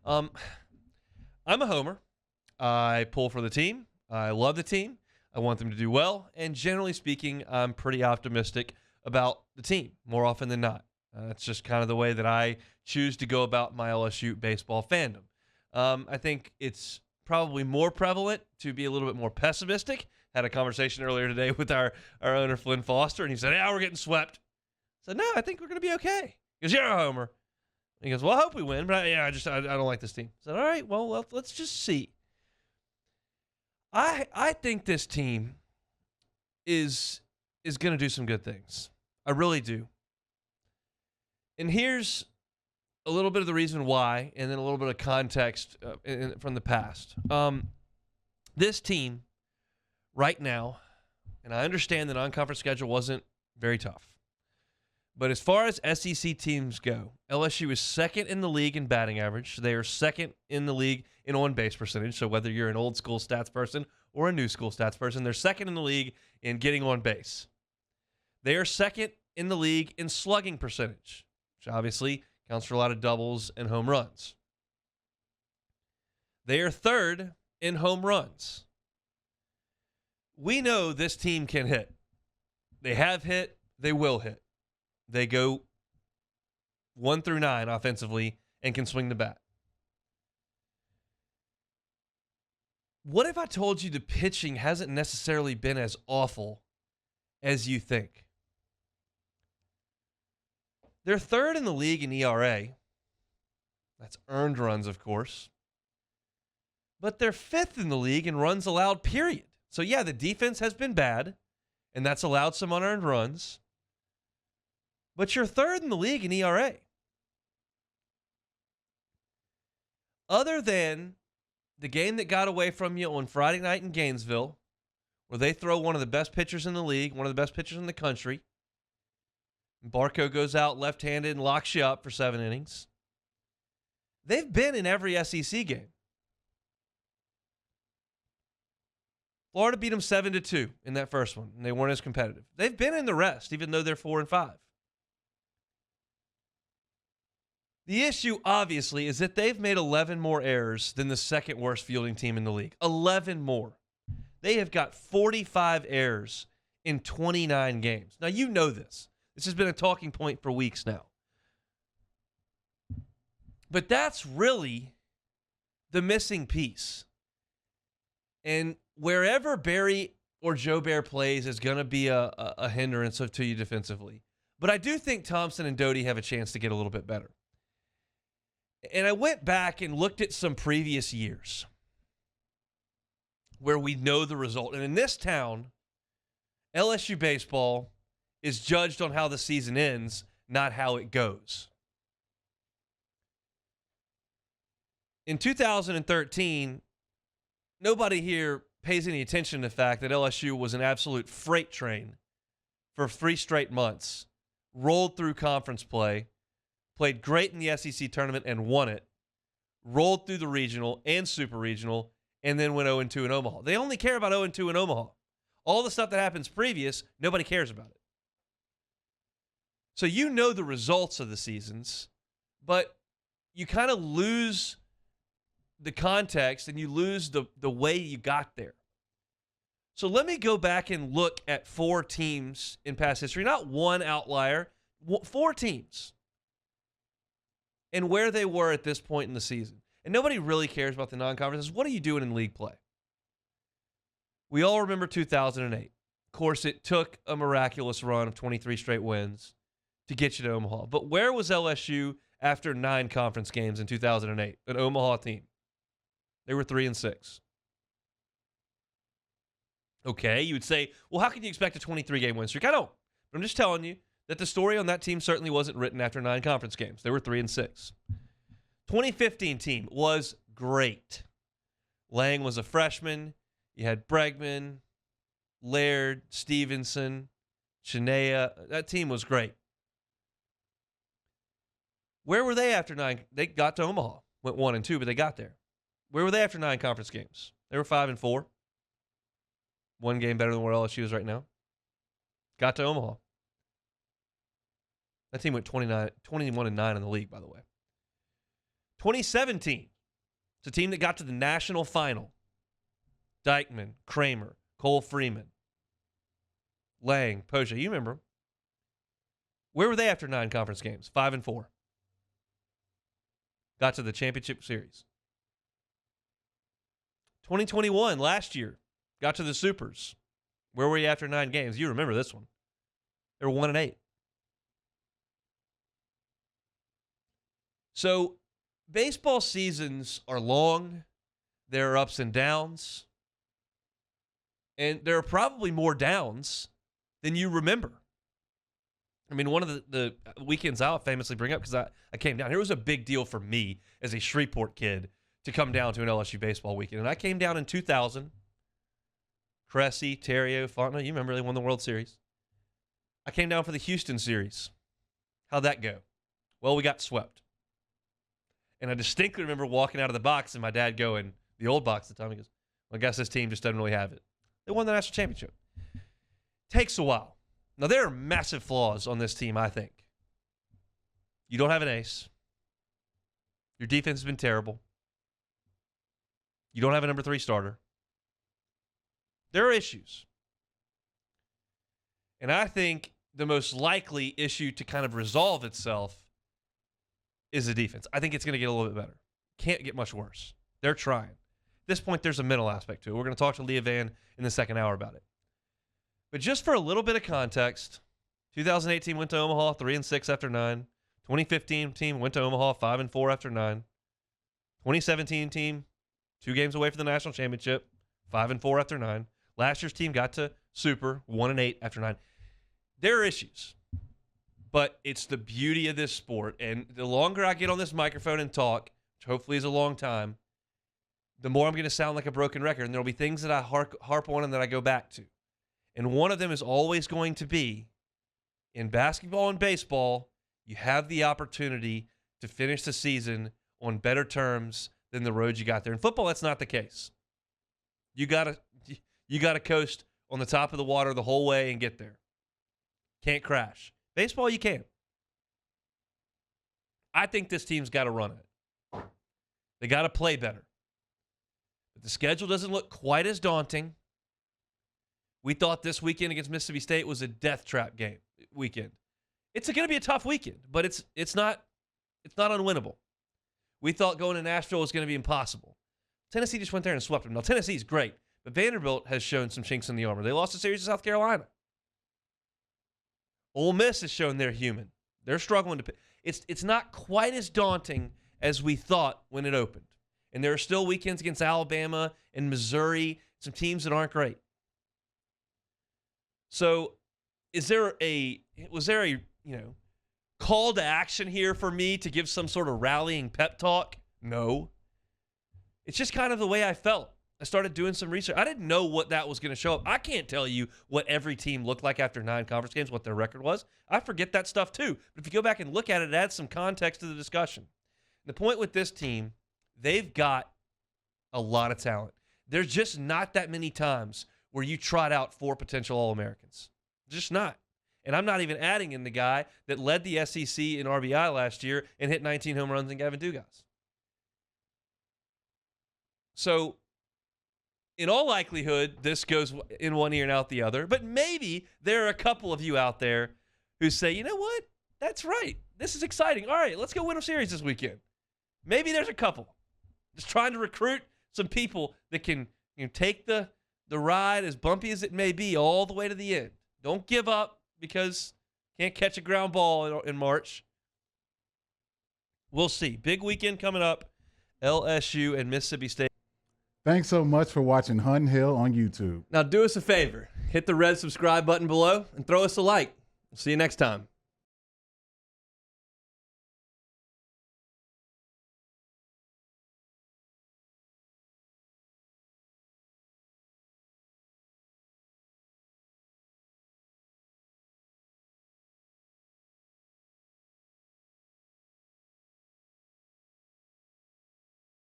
Um, I'm a homer. I pull for the team. I love the team. I want them to do well. And generally speaking, I'm pretty optimistic about the team more often than not. That's just kind of the way that I choose to go about my LSU baseball fandom. I think it's probably more prevalent to be a little bit more pessimistic. Had a conversation earlier today with our owner, Flynn Foster, and he said, yeah, we're getting swept. I said, no, I think we're going to be okay. He goes, you're a homer. He goes, well, I hope we win, but I don't like this team. I said, all right, well, let's just see. I think this team is going to do some good things. I really do. And here's a little bit of the reason why, and then a little bit of context from the past. This team right now, and I understand the non-conference schedule wasn't very tough, but as far as SEC teams go, LSU is second in the league in batting average. They are second in the league in on-base percentage. So whether you're an old school stats person or a new school stats person, they're second in the league in getting on base. They are second in the league in slugging percentage, which obviously counts for a lot of doubles and home runs. They are third in home runs. We know this team can hit. They have hit. They will hit. They go 1 through 9 offensively and can swing the bat. What if I told you the pitching hasn't necessarily been as awful as you think? They're third in the league in ERA. That's earned runs, of course. But they're fifth in the league in runs allowed, period. So, yeah, the defense has been bad, and that's allowed some unearned runs. But you're third in the league in ERA. Other than the game that got away from you on Friday night in Gainesville, where they throw one of the best pitchers in the league, one of the best pitchers in the country, Barco goes out left-handed and locks you up for 7 innings. They've been in every SEC game. Florida beat them 7-2 in that first one, and they weren't as competitive. They've been in the rest, even though they're 4-5. The issue, obviously, is that they've made 11 more errors than the second worst fielding team in the league. 11 more. They have got 45 errors in 29 games. Now, you know this. This has been a talking point for weeks now. But that's really the missing piece. And wherever Barry or Joe Bear plays is going to be a hindrance to you defensively. But I do think Thompson and Doty have a chance to get a little bit better. And I went back and looked at some previous years where we know the result. And in this town, LSU baseball is judged on how the season ends, not how it goes. In 2013, nobody here pays any attention to the fact that LSU was an absolute freight train for 3 straight months, rolled through conference play, played great in the SEC tournament and won it, rolled through the regional and super regional, and then went 0-2 in Omaha. They only care about 0-2 in Omaha. All the stuff that happens previous, nobody cares about it. So you know the results of the seasons, but you kind of lose the context and you lose the way you got there. So let me go back and look at 4 teams in past history, not one outlier, 4 teams, and where they were at this point in the season. And nobody really cares about the non-conferences. What are you doing in league play? We all remember 2008. Of course, it took a miraculous run of 23 straight wins to get you to Omaha. But where was LSU after 9 conference games in 2008? An Omaha team. They were 3-6. Okay, you would say, well, how can you expect a 23-game win streak? I don't. But I'm just telling you that the story on that team certainly wasn't written after 9 conference games. They were 3-6. 2015 team was great. Lang was a freshman. You had Bregman, Laird, Stevenson, Chinea. That team was great. Where were they after 9? They got to Omaha. Went 1-2, but they got there. Where were they after 9 conference games? They were 5-4. 1 game better than where LSU is right now. Got to Omaha. That team went 21-9 in the league, by the way. 2017, It's a team that got to the national final. Dykman, Kramer, Cole Freeman, Lang, Poja. You remember them. Where were they after 9 conference games? 5-4. Got to the championship series. 2021, last year, got to the Supers. Where were you after 9 games? You remember this one. They were 1-8. So baseball seasons are long. There are ups and downs. And there are probably more downs than you remember. I mean, one of the weekends I'll famously bring up, because I came down. It was a big deal for me as a Shreveport kid to come down to an LSU baseball weekend. And I came down in 2000. Cressy, Terrio, Fontenot, you remember they won the World Series. I came down for the Houston series. How'd that go? Well, we got swept. And I distinctly remember walking out of the box and my dad going, the old box at the time, he goes, well, I guess this team just doesn't really have it. They won the national championship. Takes a while. Now, there are massive flaws on this team, I think. You don't have an ace. Your defense has been terrible. You don't have a number 3 starter. There are issues. And I think the most likely issue to kind of resolve itself is the defense. I think it's going to get a little bit better. Can't get much worse. They're trying. At this point, there's a mental aspect to it. We're going to talk to Leah Van in the second hour about it. But just for a little bit of context, 2018 went to Omaha 3-6 after 9. 2015 team went to Omaha 5-4 after 9. 2017 team 2 games away from the national championship, 5-4 after 9. Last year's team got to Super 1-8 after 9. There are issues, but it's the beauty of this sport. And the longer I get on this microphone and talk, which hopefully is a long time, the more I'm going to sound like a broken record. And there'll be things that I harp on and that I go back to. And one of them is always going to be, in basketball and baseball, you have the opportunity to finish the season on better terms than the road you got there. In football, that's not the case. You gotta coast on the top of the water the whole way and get there. Can't crash. Baseball, you can. I think this team's got to run it. They got to play better. But the schedule doesn't look quite as daunting. We thought this weekend against Mississippi State was a death trap weekend. It's going to be a tough weekend, but it's not unwinnable. We thought going to Nashville was going to be impossible. Tennessee just went there and swept them. Now, Tennessee's great, but Vanderbilt has shown some chinks in the armor. They lost a series to South Carolina. Ole Miss has shown they're human. They're struggling to – it's not quite as daunting as we thought when it opened. And there are still weekends against Alabama and Missouri, some teams that aren't great. So, was there a call to action here for me to give some sort of rallying pep talk? No. It's just kind of the way I felt. I started doing some research. I didn't know what that was going to show up. I can't tell you what every team looked like after 9 conference games, what their record was. I forget that stuff too. But if you go back and look at it, it adds some context to the discussion. The point with this team, they've got a lot of talent. There's just not that many times where you trot out 4 potential All-Americans. Just not. And I'm not even adding in the guy that led the SEC in RBI last year and hit 19 home runs in Gavin Dugas. So, in all likelihood, this goes in one ear and out the other. But maybe there are a couple of you out there who say, you know what? That's right. This is exciting. All right, let's go win a series this weekend. Maybe there's a couple. Just trying to recruit some people that can take the ride, as bumpy as it may be, all the way to the end. Don't give up because can't catch a ground ball in March. We'll see. Big weekend coming up. LSU and Mississippi State. Thanks so much for watching Hunt Hill on YouTube. Now do us a favor. Hit the red subscribe button below and throw us a like. See you next time.